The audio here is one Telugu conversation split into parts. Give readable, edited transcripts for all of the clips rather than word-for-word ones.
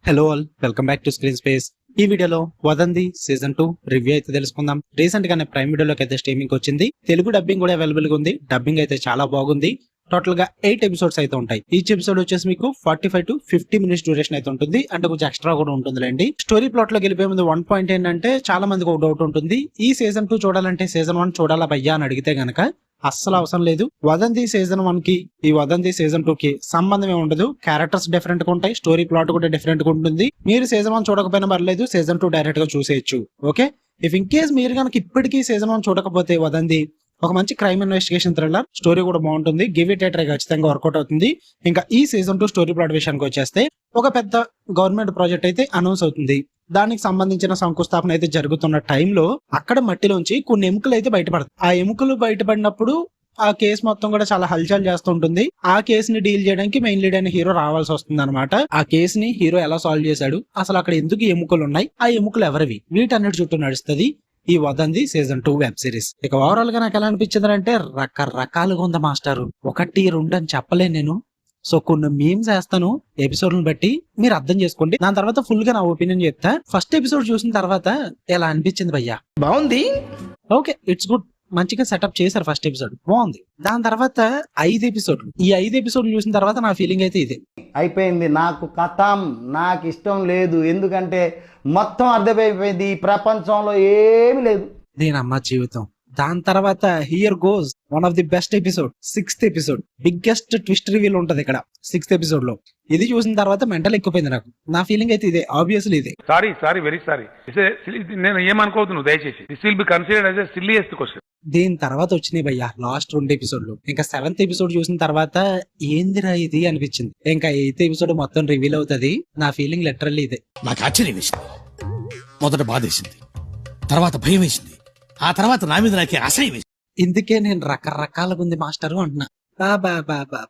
Hello all, welcome back to screen space. ఈ వీడియోలో వదంతి సీజన్ 2 రివ్యూ అయితే తెలుసుకుందాం. రీసెంట్ గానే ప్రైమ్ వీడియోలోకి అయితే స్ట్రీమింగ్ వచ్చింది. తెలుగు డబ్బింగ్ కూడా అవైలబుల్ గా ఉంది. డబ్బింగ్ అయితే చాలా బాగుంది. టోటల్ గా 8 ఎపిసోడ్స్ అయితే ఉంటాయి. ఈచ్ ఎపిసోడ్ వచ్చేసి మీకు 45 to 50 మినిట్స్ డ్యూరేషన్ అయితే ఉంటుంది. అంటే కొంచెం ఎక్స్ట్రా కూడా ఉంటుందిలేండి. స్టోరీ ప్లాట్ లోకి వెళ్ళిపోయే ముందు వన్ పాయింట్ ఏంటంటే, చాలా మందికి ఒక డౌట్ ఉంటుంది. ఈ సీజన్ 2 చూడాలంటే సీజన్ 1 చూడాలా భయ్యా అని అడిగితే గనక అస్సలు అవసరం లేదు. వదంతి సీజన్ 1 కి ఈ వదంతి సీజన్ 2 కి సంబంధం ఏమి ఉండదు. క్యారెక్టర్స్ డిఫరెంట్ గా ఉంటాయి, స్టోరీ ప్లాట్ కూడా డిఫరెంట్ గా ఉంటుంది. మీరు సీజన్ 1 చూడకపోయినా పర్లేదు, సీజన్ 2 డైరెక్ట్ గా చూసేయచ్చు. ఓకే, ఇఫ్ ఇన్ కేస్ మీరు కనుక ఇప్పటికీ సీజన్ 1 చూడకపోతే, వదంతి ఒక మంచి క్రైమ్ ఇన్వెస్టిగేషన్ థ్రిల్లర్, స్టోరీ కూడా బాగుంటుంది. గివ్ ఇట్ ఏ ట్రై, ఖచ్చితంగా వర్కౌట్ అవుతుంది. ఇంకా ఈ సీజన్ 2 స్టోరీ ప్లాట్ విషయానికి వచ్చేస్తే, ఒక పెద్ద గవర్నమెంట్ ప్రాజెక్ట్ అయితే అనౌన్స్ అవుతుంది. దానికి సంబంధించిన శంకుస్థాపన అయితే జరుగుతున్న టైంలో అక్కడ మట్టిలోంచి కొన్ని ఎముకలు అయితే బయటపడతాయి. ఆ ఎముకలు బయటపడినప్పుడు ఆ కేసు మొత్తం కూడా చాలా హల్చల్ చేస్తుంటుంది. ఆ కేసుని డీల్ చేయడానికి మెయిన్ లీడ్ అయిన హీరో రావాల్సి వస్తుంది అనమాట. ఆ కేసుని హీరో ఎలా సాల్వ్ చేశాడు, అసలు అక్కడ ఎందుకు ఎముకలు ఉన్నాయి, ఆ ఎముకలు ఎవరివి, వీటన్నిటి చుట్టూ నడుస్తుంది ఈ వదంతి సీజన్ 2 వెబ్ సిరీస్. ఇక ఓవరాల్ గా నాకు ఎలా అనిపించింది అంటే, రకరకాలుగా ఉంది మాస్టర్. 1, 2 అని చెప్పలేను నేను. సో కొన్ని మీమ్స్ వేస్తాను ఎపిసోడ్లను బట్టి, మీరు అర్థం చేసుకోండి. దాని తర్వాత ఫుల్ గా నా ఒపీనియన్ చెప్తా. ఫస్ట్ ఎపిసోడ్ చూసిన తర్వాత ఎలా అనిపించింది భయ్యా? బాగుంది, ఓకే, ఇట్స్ గుడ్. మంచిగా సెటప్ చేశారు. ఫస్ట్ ఎపిసోడ్ బాగుంది. దాని తర్వాత 5 ఎపిసోడ్లు, ఈ 5 ఎపిసోడ్లు చూసిన తర్వాత నా ఫీలింగ్ అయితే ఇదే. అయిపోయింది. నాకు కథం, నాకు ఇష్టం లేదు. ఎందుకంటే మొత్తం అర్థమైపోయింది, ఈ ప్రపంచంలో ఏమి లేదు. దీనమ్మ జీవితం. దాని తర్వాత here goes one of the best episode, 6th episode. Biggest twist reveal ఉంటది ఇక్కడ 6th ఎపిసోడ్ లో. ఇది చూసిన తర్వాత మెంటల్ ఎక్కువైంది నాకు. నా ఫీలింగ్ అయితే ఇదే, ఆబ్వియస్లీ ఇదే. Sorry very sorry. నేను ఏమనుకోవద్దు దయచేసి. This will be considered as a silliest question. దీని తర్వాత వచ్చినాయి భయ్యా లాస్ట్ 2 ఎపిసోడ్లు. ఇంకా 7th ఎపిసోడ్ చూసిన తర్వాత ఏందిరా ఇది అనిపించింది. ఇంకా 8th ఎపిసోడ్ మొత్తం రివీల్ అవుతుంది. నా ఫీలింగ్ లిటరల్లీ ఇదే. నాకు ఆశ్చర్యం వేసింది, మొదట బాధేసింది, తర్వాత భయం వేసింది, ఆ తర్వాత నా మీద నాకే అసహ్యం వేసింది. ఇందుకే నేను రకరకాలుగా ఉంది మాస్టరు అంటున్నా. బాబా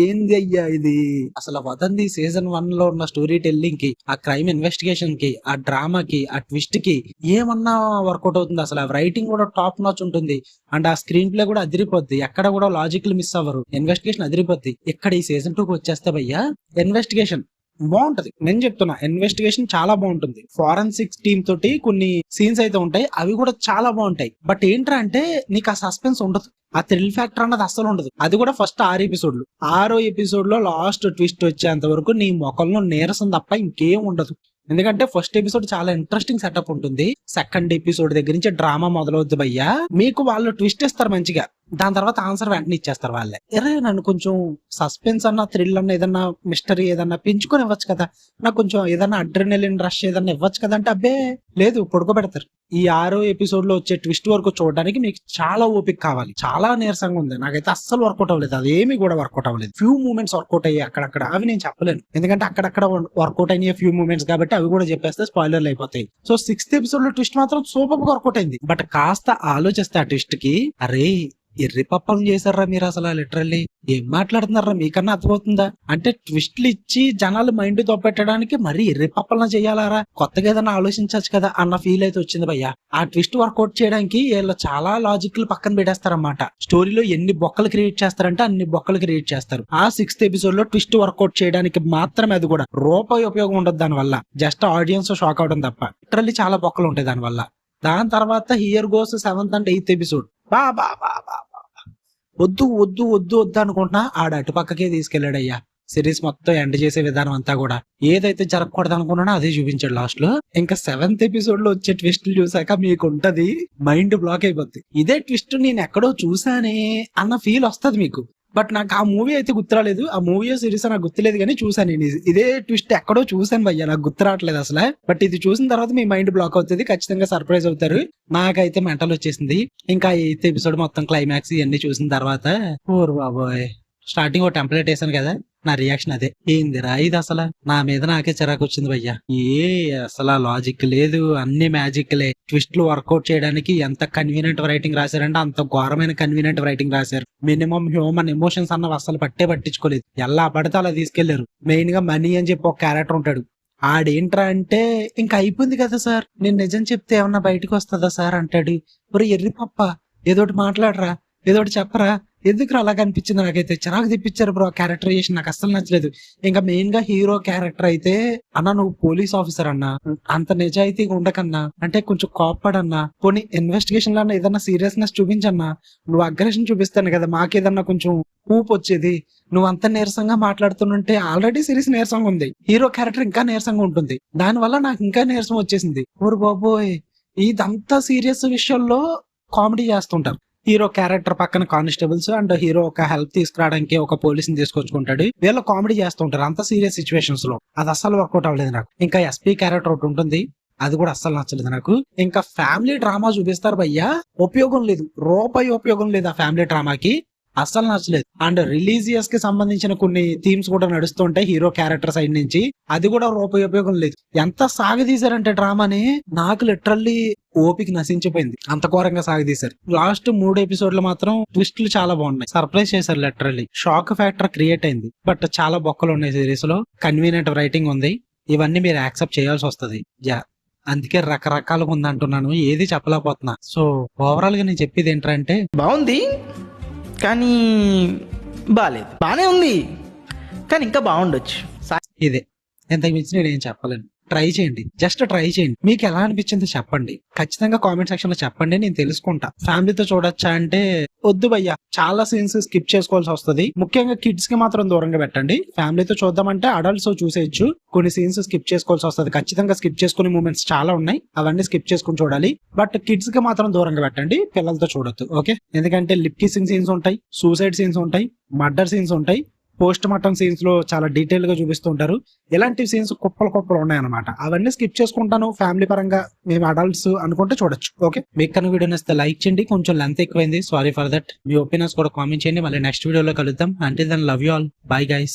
ఏంది అయ్యా ఇది? అసలు వదంతి సీజన్ 1 లో ఉన్న స్టోరీ టెల్లింగ్ కి, ఆ క్రైమ్ ఇన్వెస్టిగేషన్ కి, ఆ డ్రామాకి, ఆ ట్విస్ట్ కి ఏమన్నా వర్కౌట్ అవుతుంది. అసలు ఆ రైటింగ్ కూడా టాప్ నాచ్ ఉంటుంది. అండ్ ఆ స్క్రీన్ ప్లే కూడా అదిరిపోద్ది. ఎక్కడ కూడా లాజికల్ మిస్ అవ్వరు. ఇన్వెస్టిగేషన్ అదిరిపోద్ది. ఇక్కడ ఈ సీజన్ 2 కి వచ్చేస్తే భయ్యా, ఇన్వెస్టిగేషన్ బాగుంటది. నేను చెప్తున్నా, ఇన్వెస్టిగేషన్ చాలా బాగుంటుంది. ఫారెన్సిక్స్ టీమ్ తోటి కొన్ని సీన్స్ అయితే ఉంటాయి, అవి కూడా చాలా బాగుంటాయి. బట్ ఏంట్రా అంటే, నీకు ఆ సస్పెన్స్ ఉండదు, ఆ థ్రిల్ ఫ్యాక్టర్ అన్నది అస్సలు ఉండదు. అది కూడా ఫస్ట్ 6 ఎపిసోడ్లు. 6వ ఎపిసోడ్ లో లాస్ట్ ట్విస్ట్ వచ్చేంత వరకు నీ మొక్కల్లో నీరసం తప్ప ఇంకేం ఉండదు. ఎందుకంటే ఫస్ట్ ఎపిసోడ్ చాలా ఇంట్రెస్టింగ్ సెటప్ ఉంటుంది. సెకండ్ ఎపిసోడ్ దగ్గర నుంచి డ్రామా మొదలవుద్ది భయ్యా. మీకు వాళ్ళు ట్విస్ట్ ఇస్తారు మంచిగా, దాని తర్వాత ఆన్సర్ వెంటనే ఇచ్చేస్తారు వాళ్ళే. అరే నన్ను కొంచెం సస్పెన్స్ అన్న, థ్రిల్ అన్న, ఏదన్నా మిస్టరీ ఏదన్నా పెంచుకొని ఇవ్వచ్చు కదా, నాకు కొంచెం ఏదన్నా అడ్రినలిన్ రష్ ఏదన్నా ఇవ్వచ్చు కదా అంటే, అబ్బే లేదు, పడుకోబెడతారు. ఈ 6వ ఎపిసోడ్ లో వచ్చే ట్విస్ట్ వరకు చూడడానికి మీకు చాలా ఓపిక కావాలి. చాలా నీరసంగా ఉంది. నాకైతే అస్సలు వర్కౌట్ అవ్వలేదు. అదేమి కూడా వర్కౌట్ అవ్వలేదు. ఫ్యూ మూమెంట్స్ వర్కౌట్ అయ్యాయి అక్కడక్కడ, అవి నేను చెప్పలేను. ఎందుకంటే అక్కడక్కడ వర్కౌట్ అయినాయి ఫ్యూ మూమెంట్స్ కాబట్టి, అవి కూడా చెప్పేస్తే స్పాయిలర్లు అయిపోతాయి. సో 6th ఎపిసోడ్ లో ట్విస్ట్ మాత్రం సూపర్ గా వర్కౌట్ అయింది. బట్ కాస్త ఆలోచిస్తే ఆ ట్విస్ట్ కి, అరే ఎర్రి పప్పం చేశారా మీరు, అసలు లిటరల్లీ ఏం మాట్లాడుతున్నారా, మీకన్నా అర్థమవుతుందా? అంటే ట్విస్ట్లు ఇచ్చి జనాలు మైండ్ తోపెట్టడానికి మరీ ఎర్రి పప్పలన చేయాలారా, కొత్తగా ఏదైనా ఆలోచించచ్చు కదా అన్న ఫీల్ అయితే వచ్చింది భయ్యా. ఆ ట్విస్ట్ వర్కౌట్ చేయడానికి వీళ్ళు చాలా లాజిక్లు పక్కన పెట్టేస్తారన్నమాట. స్టోరీలో ఎన్ని బొక్కలు క్రియేట్ చేస్తారంటే అన్ని బొక్కలు క్రియేట్ చేస్తారు. ఆ 6th ఎపిసోడ్ లో ట్విస్ట్ వర్కౌట్ చేయడానికి మాత్రమే, అది కూడా రూపాయి ఉపయోగం ఉండదు దాని వల్ల. జస్ట్ ఆడియన్స్ షాక్ అవడం తప్ప. లిటరల్లీ చాలా బొక్కలు ఉంటాయి దాని వల్ల. దాని తర్వాత here goes 7th and 8th episode. బా వద్దు వద్దు వద్దు వద్దు అనుకుంటున్నా, ఆడ అటుపక్కకే తీసుకెళ్లాడయ్యా. సిరీస్ మొత్తం ఎండ్ చేసే విధానం అంతా కూడా ఏదైతే జరగకూడదు అనుకున్నానో అదే చూపించాడు లాస్ట్ లో. ఇంకా 7th ఎపిసోడ్ లో వచ్చే ట్విస్ట్లు చూసాక మీకు ఉంటది, మైండ్ బ్లాక్ అయిపోద్ది. ఇదే ట్విస్ట్ నేను ఎక్కడో చూసానే అన్న ఫీల్ వస్తుంది మీకు. బట్ నాకు ఆ మూవీ అయితే గుర్తురాలేదు. ఆ మూవీ సిరీస్ నాకు గుర్తులేదు, కానీ చూసాను నేను ఇదే ట్విస్ట్ ఎక్కడో చూసాను భయ్యా, నాకు గుర్తురావట్లేదు అసలు. బట్ ఇది చూసిన తర్వాత మీ మైండ్ బ్లాక్ అవుతుంది, ఖచ్చితంగా సర్ప్రైజ్ అవుతారు. నాకైతే మెంటల్ వచ్చేసింది. ఇంకా 8th ఎపిసోడ్ మొత్తం క్లైమాక్స్ ఇవన్నీ చూసిన తర్వాత, ఓర్ బాబోయ్, స్టార్టింగ్ ఒక టెంప్లెట్ వేసాను కదా, నా రియాక్షన్ అదే. ఏందిరా ఇది, అసలు నా మీద నాకే చిరాకు వచ్చింది భయ్యా. అసలు లాజిక్ లేదు, అన్ని మ్యాజిక్లే. ట్విస్ట్లు వర్కౌట్ చేయడానికి ఎంత కన్వీనియంట్ రైటింగ్ రాశారంటే అంత ఘోరమైన కన్వీనియంట్ రైటింగ్ రాశారు. మినిమం హ్యూమన్ ఎమోషన్స్ అన్నవి అసలు పట్టించుకోలేదు. ఎలా పడితే అలా తీసుకెళ్లారు. మెయిన్ గా మనీ అని చెప్పి ఒక క్యారెక్టర్ ఉంటాడు. ఆడేంట్రా అంటే, ఇంకా అయిపోయింది కదా సార్, నేను నిజం చెప్తే ఏమన్నా బయటకు వస్తుందా సార్ అంటాడు. ఒరే ఎర్రి పప్ప, ఏదోటి మాట్లాడరా, ఏదోటి చెప్పరా, ఎందుకు అలా కనిపించింది నాకైతే చిరాకు తెప్పించారు బ్రో. క్యారెక్టరైజేషన్ నాకు అస్సలు నచ్చలేదు. ఇంకా మెయిన్ గా హీరో క్యారెక్టర్ అయితే అన్న నువ్వు పోలీస్ ఆఫీసర్ అన్నా, అంత నిజాయితీగా ఉండకన్నా, అంటే కొంచెం కోప్పడన్నా, పోనీ ఇన్వెస్టిగేషన్ లో ఏదన్నా సీరియస్నెస్ చూపించన్నా, నువ్వు అగ్రెషన్ చూపిస్తాను కదా మాకేదన్నా కొంచెం ఊపు వచ్చేది. నువ్వు అంత నీరసంగా మాట్లాడుతుంటే ఆల్రెడీ సిరీస్ నీరసంగా ఉంది, హీరో క్యారెక్టర్ ఇంకా నీరసంగా ఉంటుంది, దానివల్ల నాకు ఇంకా నీరసం వచ్చేసింది. ఓరు బాబోయ్, ఇదంతా సీరియస్ విషయంలో కామెడీ చేస్తుంటారు. హీరో క్యారెక్టర్ పక్కన కానిస్టేబుల్స్ అండ్ హీరో ఒక హెల్ప్ తీసుకురావడానికి ఒక పోలీసుని తీసుకొచ్చుకుంటాడు. వీళ్ళు కామెడీ చేస్తుంటారు అంత సీరియస్ సిచ్యువేషన్స్ లో. అది అస్సలు వర్కౌట్ అవ్వలేదు నాకు. ఇంకా ఎస్పీ క్యారెక్టర్ ఒకటి ఉంటుంది, అది కూడా అస్సలు నచ్చలేదు నాకు. ఇంకా ఫ్యామిలీ డ్రామా చూపిస్తారు భయ్యా, ఉపయోగం లేదు, రూపాయి ఉపయోగం లేదు ఆ ఫ్యామిలీ డ్రామాకి, అస్సలు నచ్చలేదు. అండ్ రిలీజియస్ కి సంబంధించిన కొన్ని థీమ్స్ కూడా నడుస్తుంటాయి హీరో క్యారెక్టర్ సైడ్ నుంచి, అది కూడా రూపాయి ఉపయోగం లేదు. ఎంత సాగదీశారంటే డ్రామాని, నాకు లిటరల్లీ ఓపిక నశించిపోయింది, అంత ఘోరంగా సాగదీశారు. లాస్ట్ 3 ఎపిసోడ్లు మాత్రం ట్విస్టులు చాలా బాగున్నాయి, సర్ప్రైజ్ చేశారు లిటరల్లీ, షాక్ ఫ్యాక్టర్ క్రియేట్ అయింది. బట్ చాలా బొక్కలు ఉన్నాయి సిరీస్ లో, కన్వీనియంట్ రైటింగ్ ఉంది, ఇవన్నీ మీరు యాక్సెప్ట్ చేయాల్సి వస్తుంది. అందుకే రకరకాలుగా ఉంది అంటున్నాను, ఏది చెప్పలేకపోతున్నా. సో ఓవరాల్ గా నేను చెప్పేది ఏంటంటే బాగుంది కానీ బాగాలేదు, బాగానే ఉంది కానీ ఇంకా బాగుండొచ్చు. ఇదే, ఎంతకు మించి నేను ఏం చెప్పలేను. ట్రై చేయండి, జస్ట్ ట్రై చేయండి, మీకు ఎలా అనిపించిందో చెప్పండి, ఖచ్చితంగా కామెంట్ సెక్షన్ లో చెప్పండి, నేను తెలుసుకుంటా. ఫ్యామిలీతో చూడొచ్చా అంటే వద్దు భయ్యా, చాలా సీన్స్ స్కిప్ చేసుకోవాల్సి వస్తుంది, ముఖ్యంగా కిడ్స్ కి మాత్రం దూరంగా పెట్టండి. ఫ్యామిలీతో చూద్దామంటే అడల్ట్స్ చూసేయచ్చు, కొన్ని సీన్స్ స్కిప్ చేసుకోవాల్సి వస్తుంది, ఖచ్చితంగా స్కిప్ చేసుకునే మూమెంట్స్ చాలా ఉన్నాయి, అవన్నీ స్కిప్ చేసుకుని చూడాలి. బట్ కిడ్స్ కి మాత్రం దూరంగా పెట్టండి, పిల్లలతో చూడొద్దు, ఓకే? ఎందుకంటే లిప్ కిస్సింగ్ సీన్స్ ఉంటాయి, సూసైడ్ సీన్స్ ఉంటాయి, మర్డర్ సీన్స్ ఉంటాయి, పోస్ట్ మార్టం సీన్స్ లో చాలా డీటెయిల్ గా చూపిస్తుంటారు. ఇలాంటి సీన్స్ కుప్పలు ఉన్నాయన్నమాట, అవన్నీ స్కిప్ చేసుకుంటాను. ఫ్యామిలీ పరంగా మేము అడల్ట్స్ అనుకుంటే చూడొచ్చు, ఓకే? మీకు కనుక వీడియో నచ్చితే లైక్ చేయండి, కొంచెం లెంత్ ఎక్కువైంది, సారీ ఫర్ దట్. మీ ఒపీనియన్స్ కూడా కామెంట్ చేయండి. మళ్ళీ నెక్స్ట్ వీడియోలో కలుద్దాం. Until then love you all, bye guys.